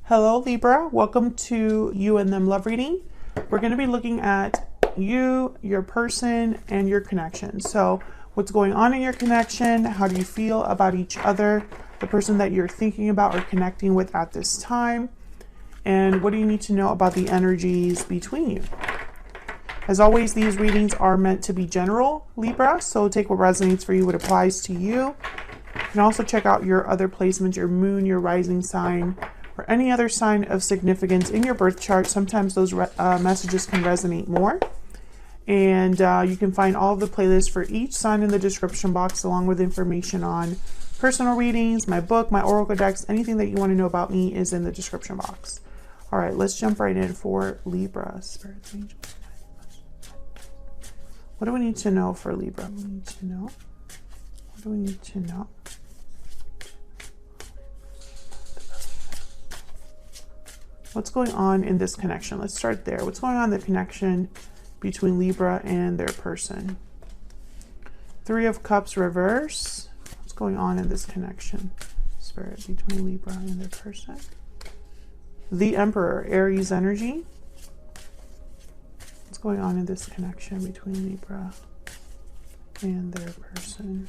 Hello Libra, welcome to You and Them Love Reading. We're going to be looking at you, your person, and your connection. So what's going on in your connection? How do you feel about each other, the person that you're thinking about or connecting with at this time? And what do you need to know about the energies between you? As always, these readings are meant to be general, Libra, so take what resonates for you, what applies to you. You can also check out your other placements, your moon, your rising sign, or any other sign of significance in your birth chart. Sometimes those messages can resonate more. And you can find all of the playlists for each sign in the description box, along with information on personal readings, my book, my oracle decks. Anything that you want to know about me is in the description box. All right, let's jump right in for Libra. Spirits, angels. What do we need to know for Libra? What do we need to know? What do we need to know? What's going on in this connection? Let's start there. What's going on in the connection between Libra and their person? Three of Cups reverse. What's going on in this connection, Spirit, between Libra and their person? The Emperor, Aries energy. What's going on in this connection between Libra and their person?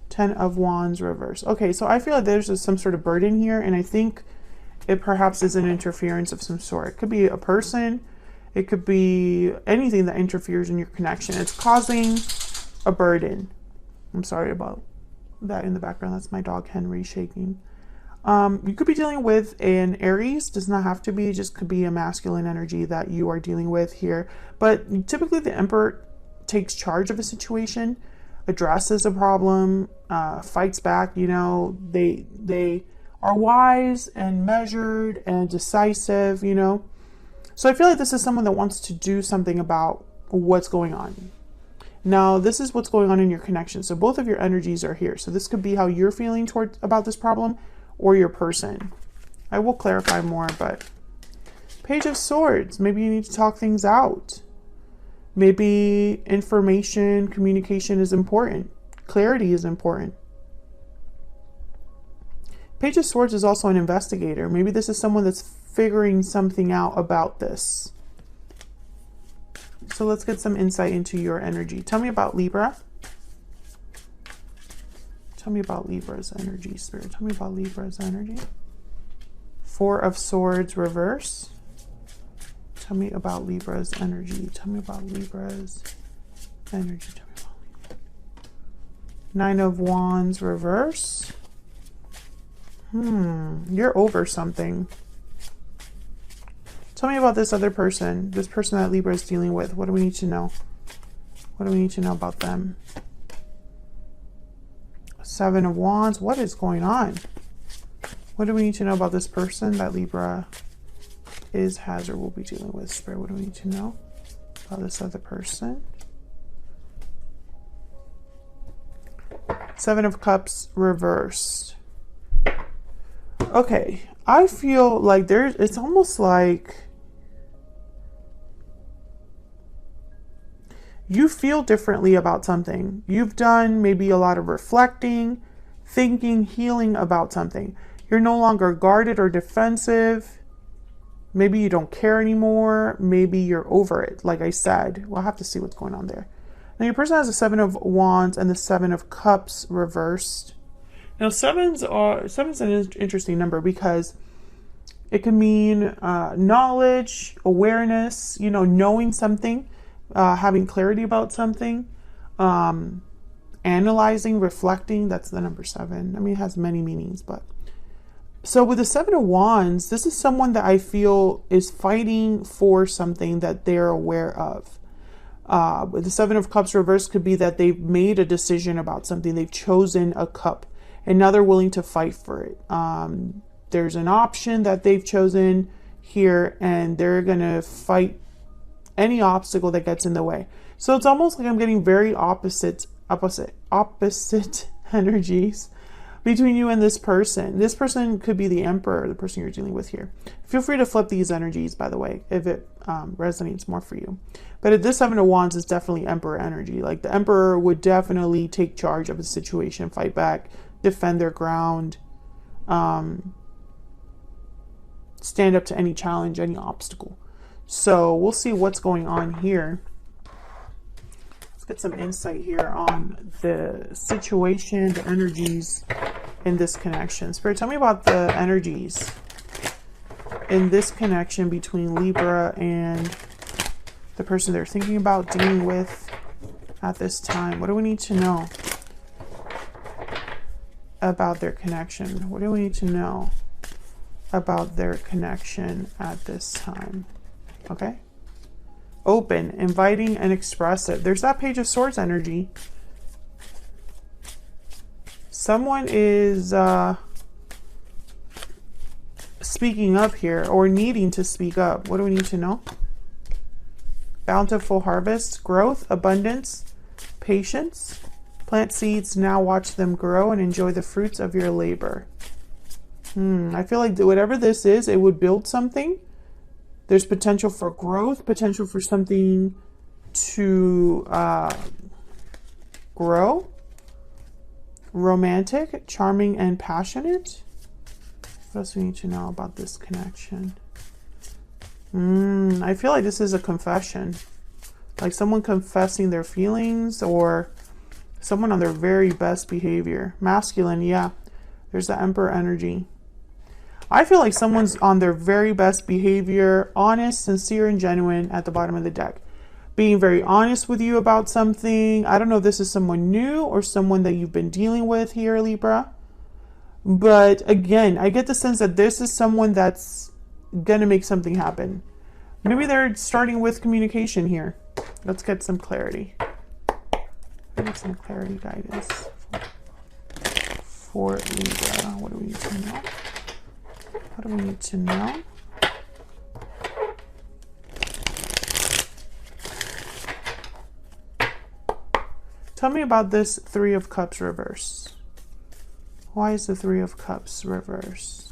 Ten of Wands reverse. Okay, so I feel like there's some sort of burden here, and I think it perhaps is an interference of some sort. It could be a person. It could be anything that interferes in your connection. It's causing a burden. I'm sorry about that in the background. That's my dog Henry shaking. You could be dealing with an Aries. Does not have to be. Just could be a masculine energy that you are dealing with here. But typically the Emperor takes charge of a situation, addresses a problem, fights back. You know, they are wise and measured and decisive, you know. So I feel like this is someone that wants to do something about what's going on. Now, this is what's going on in your connection. So both of your energies are here. So this could be how you're feeling about this problem or your person. I will clarify more, but Page of Swords. Maybe you need to talk things out. Maybe information, communication is important. Clarity is important. Page of Swords is also an investigator. Maybe this is someone that's figuring something out about this. So let's get some insight into your energy. Tell me about Libra. Tell me about Libra's energy, Spirit. Tell me about Libra's energy. Four of Swords reverse. Tell me about Libra's energy. Tell me about Libra's energy. Tell me about Libra. Nine of Wands reverse. You're over something. Tell me about this other person, this person that Libra is dealing with. What do we need to know? What do we need to know about them? Seven of Wands. What is going on? What do we need to know about this person that Libra has or will be dealing with? Spirit, what do we need to know about this other person? Seven of Cups reversed. Okay, I feel like it's almost like you feel differently about something. You've done maybe a lot of reflecting, thinking, healing about something. You're no longer guarded or defensive. Maybe you don't care anymore. Maybe you're over it. Like I said, we'll have to see what's going on there. Now your person has the Seven of Wands and the Seven of Cups reversed. Now, seven's an interesting number because it can mean knowledge, awareness, you know, knowing something, having clarity about something, analyzing, reflecting. That's the number seven. I mean, it has many meanings, but. So with the Seven of Wands, this is someone that I feel is fighting for something that they're aware of. With the Seven of Cups reversed could be that they've made a decision about something. They've chosen a cup. And now they're willing to fight for it. There's an option that they've chosen here, and they're going to fight any obstacle that gets in the way. So it's almost like I'm getting very opposite energies between you and this person. This person could be the Emperor, the person you're dealing with here. Feel free to flip these energies, by the way, if it resonates more for you. But this Seven of Wands is definitely Emperor energy. Like the Emperor would definitely take charge of the situation, fight back, defend their ground. stand up to any challenge, any obstacle. So we'll see what's going on here. Let's get some insight here on the situation, the energies in this connection. Spirit, tell me about the energies in this connection between Libra and the person they're thinking about dealing with at this time. What do we need to know about their connection? What do we need to know about their connection at this time? Okay. Open, inviting, and expressive. There's that Page of Swords energy. Someone is speaking up here, or needing to speak up. What do we need to know? Bountiful harvest, growth, abundance, patience. Plant seeds, now watch them grow and enjoy the fruits of your labor. I feel like whatever this is, it would build something. There's potential for growth, potential for something to grow. Romantic, charming, and passionate. What else do we need to know about this connection? I feel like this is a confession. Like someone confessing their feelings, or someone on their very best behavior. Masculine, yeah. There's the Emperor energy. I feel like someone's on their very best behavior, honest, sincere, and genuine at the bottom of the deck. Being very honest with you about something. I don't know if this is someone new or someone that you've been dealing with here, Libra. But again, I get the sense that this is someone that's going to make something happen. Maybe they're starting with communication here. Let's get some clarity. Get some clarity, guidance for Libra. What do we need to know? What do we need to know? Tell me about this Three of Cups reverse. Why is the Three of Cups reverse?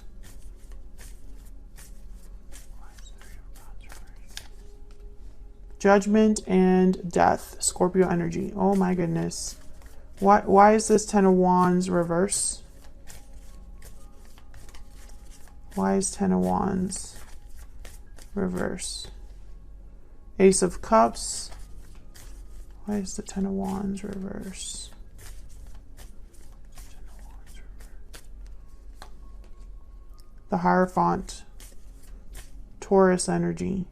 Judgment and death. Scorpio energy. Oh my goodness. Why is this Ten of Wands reverse? Why is Ten of Wands reverse? Ace of Cups. Why is the Ten of Wands reverse? The Hierophant. Taurus energy.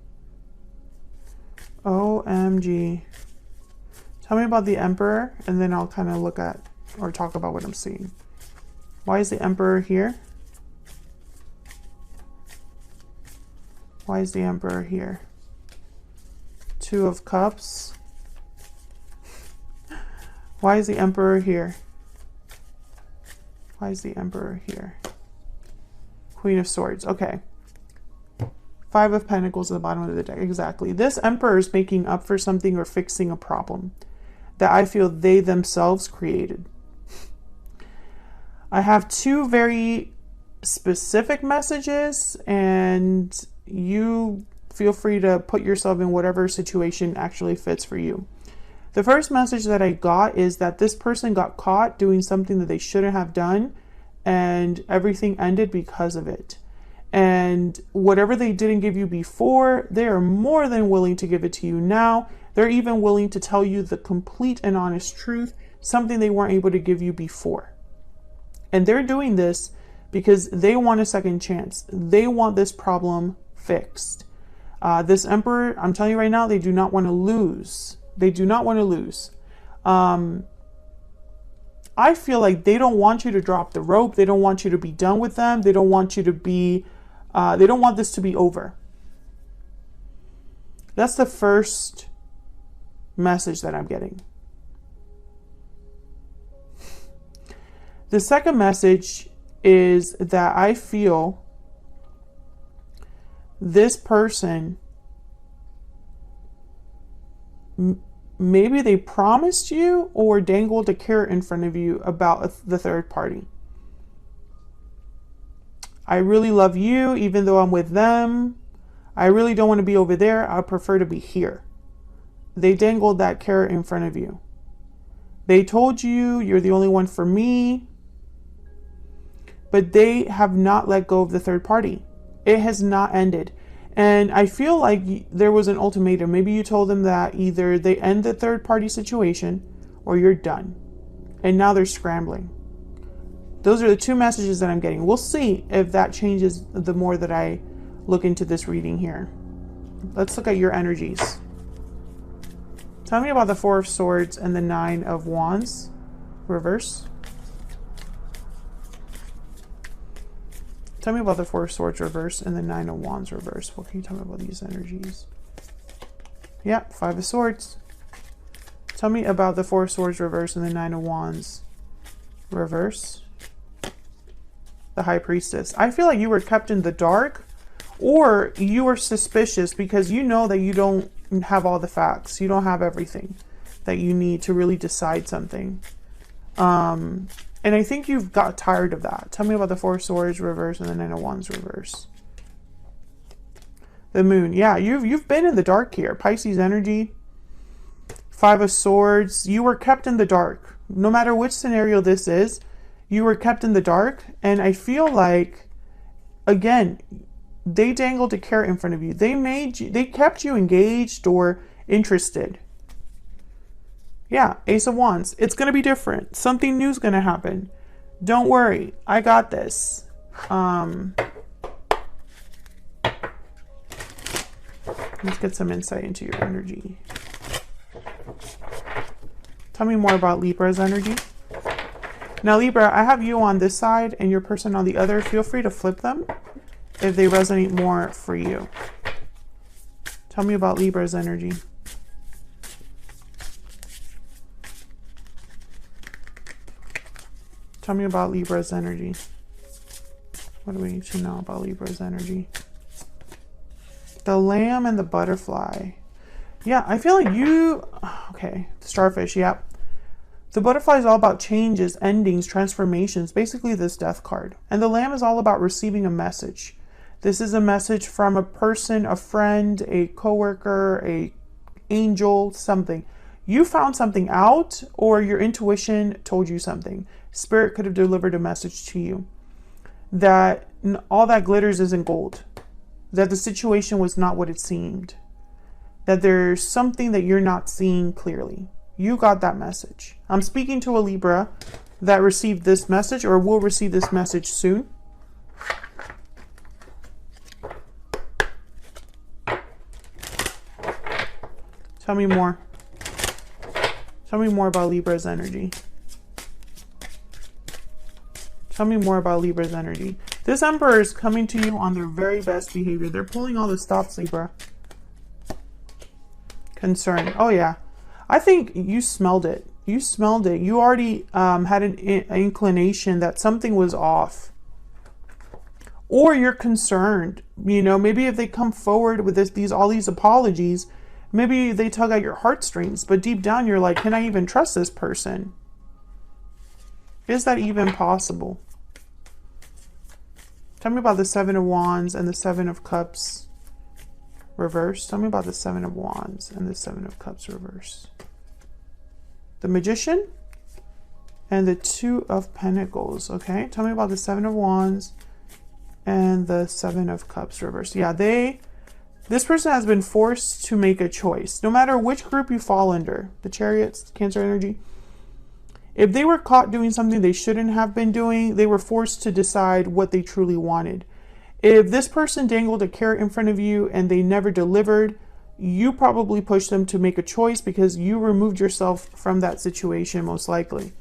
OMG. Tell me about the Emperor, and then I'll kind of look at or talk about what I'm seeing. Why is the Emperor here? Why is the Emperor here? Two of Cups. Why is the Emperor here? Why is the Emperor here? Queen of Swords. Okay. Five of Pentacles at the bottom of the deck. Exactly. This Emperor is making up for something or fixing a problem that I feel they themselves created. I have two very specific messages, and you feel free to put yourself in whatever situation actually fits for you. The first message that I got is that this person got caught doing something that they shouldn't have done, and everything ended because of it. And whatever they didn't give you before, they are more than willing to give it to you now. They're even willing to tell you the complete and honest truth, something they weren't able to give you before. And they're doing this because they want a second chance. They want this problem fixed. This Emperor, I'm telling you right now, they do not want to lose. They do not want to lose. I feel like they don't want you to drop the rope. They don't want you to be done with them. They don't want you to be, they don't want this to be over. That's the first message that I'm getting. The second message is that I feel this person, maybe they promised you or dangled a carrot in front of you about the third party. I really love you, even though I'm with them. I really don't want to be over there. I prefer to be here. They dangled that carrot in front of you. They told you you're the only one for me, but they have not let go of the third party. It has not ended. And I feel like there was an ultimatum. Maybe you told them that either they end the third party situation or you're done. And now they're scrambling. Those are the two messages that I'm getting. We'll see if that changes the more that I look into this reading here. Let's look at your energies. Tell me about the Four of Swords and the Nine of Wands. Reverse. Tell me about the Four of Swords reverse and the Nine of Wands reverse. What can you tell me about these energies? Yeah, Five of Swords. Tell me about the Four of Swords reverse and the Nine of Wands reverse. The High Priestess. I feel like you were kept in the dark, or you were suspicious because you know that you don't have all the facts. You don't have everything that you need to really decide something. And I think you've got tired of that. Tell me about the Four of Swords reverse and the Nine of Wands reverse. The Moon. Yeah, you've been in the dark here. Pisces energy. Five of Swords. You were kept in the dark. No matter which scenario this is, you were kept in the dark. And I feel like, again, they dangled a carrot in front of you. They kept you engaged or interested. Yeah, Ace of Wands. It's going to be different. Something new is going to happen. Don't worry. I got this. Let's get some insight into your energy. Tell me more about Libra's energy. Now, Libra, I have you on this side and your person on the other. Feel free to flip them if they resonate more for you. Tell me about Libra's energy. Tell me about Libra's energy. What do we need to know about Libra's energy? The Lamb and the Butterfly. Yeah, I feel like you... Okay, Starfish, yep. The Butterfly is all about changes, endings, transformations. Basically this Death card. And the Lamb is all about receiving a message. This is a message from a person, a friend, a coworker, a angel, something. You found something out, or your intuition told you something. Spirit could have delivered a message to you that all that glitters isn't gold, that the situation was not what it seemed, that there's something that you're not seeing clearly. You got that message. I'm speaking to a Libra that received this message or will receive this message soon. Tell me more. Tell me more about Libra's energy. Tell me more about Libra's energy. This Emperor is coming to you on their very best behavior. They're pulling all the stops, Libra. Concern. Oh, yeah. I think you smelled it. You smelled it. You already had an inclination that something was off. Or you're concerned. You know, maybe if they come forward with all these apologies, maybe they tug at your heartstrings. But deep down, you're like, can I even trust this person? Is that even possible? Tell me about the Seven of Wands and the Seven of Cups reverse. Tell me about the Seven of Wands and the Seven of Cups reverse. The Magician and the Two of Pentacles. Okay, tell me about the Seven of Wands and the Seven of Cups reverse. Yeah, this person has been forced to make a choice. No matter which group you fall under, the Chariots, Cancer energy, if they were caught doing something they shouldn't have been doing, they were forced to decide what they truly wanted. If this person dangled a carrot in front of you and they never delivered, you probably pushed them to make a choice because you removed yourself from that situation, most likely.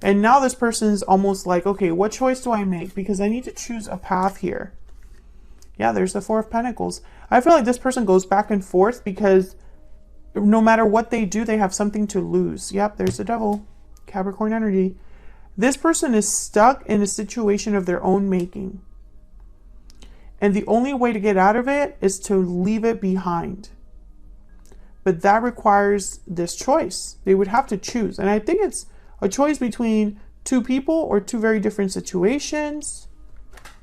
And now this person's almost like, okay, what choice do I make? Because I need to choose a path here. Yeah, there's the Four of Pentacles. I feel like this person goes back and forth because no matter what they do, they have something to lose. Yep, there's the Devil. Capricorn energy. This person is stuck in a situation of their own making. And the only way to get out of it is to leave it behind. But that requires this choice. They would have to choose. And I think it's a choice between two people or two very different situations.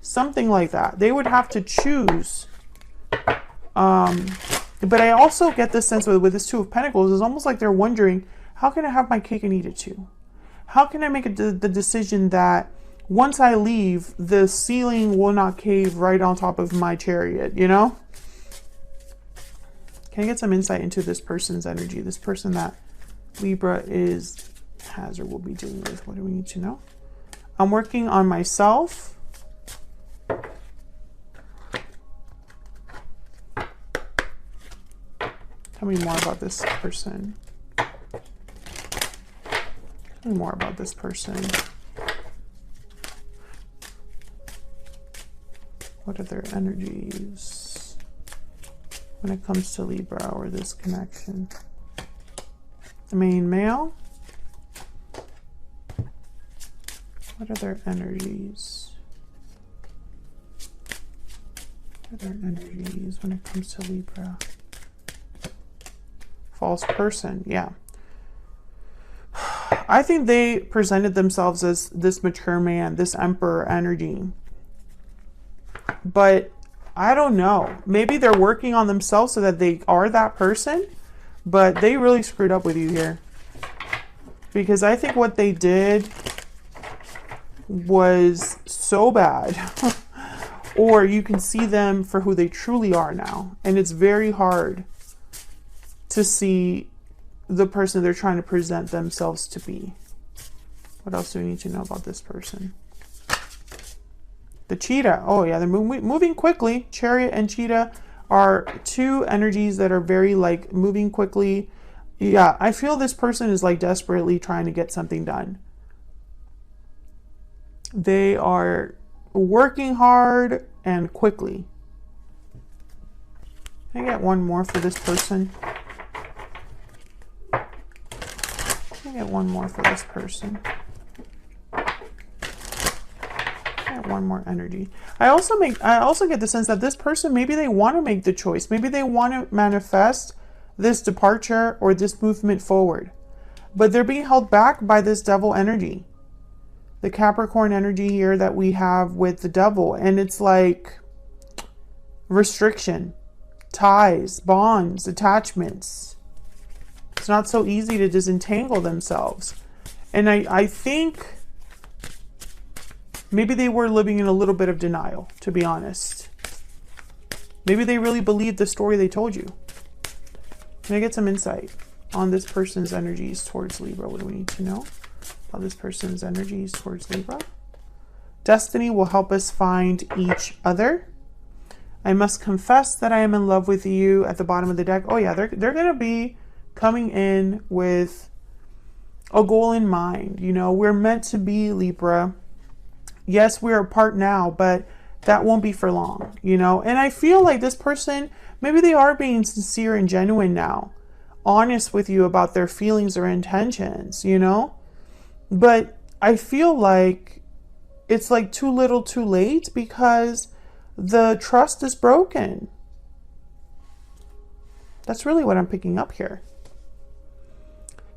Something like that. They would have to choose. But I also get this sense with this Two of Pentacles, it's almost like they're wondering, how can I have my cake and eat it too? How can I make the decision that once I leave, the ceiling will not cave right on top of my chariot, you know? Can I get some insight into this person's energy? This person that Libra has or will be dealing with. What do we need to know? I'm working on myself. Tell me more about this person. Tell me more about this person. What are their energies when it comes to Libra or this connection? The main male. What are their energies? What are their energies when it comes to Libra? False person, yeah. I think they presented themselves as this mature man, this emperor energy. But I don't know. Maybe they're working on themselves so that they are that person, but they really screwed up with you here. Because I think what they did was so bad. Or you can see them for who they truly are now. And it's very hard to see the person they're trying to present themselves to be. What else do we need to know about this person? The cheetah. Oh yeah, they're moving quickly. Chariot and cheetah are two energies that are very like moving quickly. Yeah, I feel this person is like desperately trying to get something done. They are working hard and quickly. Can I get one more for this person? Can I get one more for this person? One more energy. I also get the sense that this person, maybe they want to make the choice. Maybe they want to manifest this departure or this movement forward. But they're being held back by this devil energy. The Capricorn energy here that we have with the devil. And it's like restriction, ties, bonds, attachments. It's not so easy to disentangle themselves. And I think maybe they were living in a little bit of denial, to be honest. Maybe they really believed the story they told you. Can I get some insight on this person's energies towards Libra? What do we need to know about this person's energies towards Libra? Destiny will help us find each other. I must confess that I am in love with you at the bottom of the deck. Oh yeah, they're going to be coming in with a goal in mind. You know, we're meant to be, Libra. Yes, we're apart now, but that won't be for long, you know? And I feel like this person, maybe they are being sincere and genuine now, honest with you about their feelings or intentions, you know? But I feel like it's like too little too late because the trust is broken. That's really what I'm picking up here.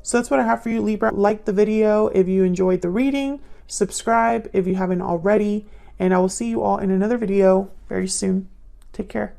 So that's what I have for you, Libra. Like the video if you enjoyed the reading. Subscribe if you haven't already, and I will see you all in another video very soon. Take care.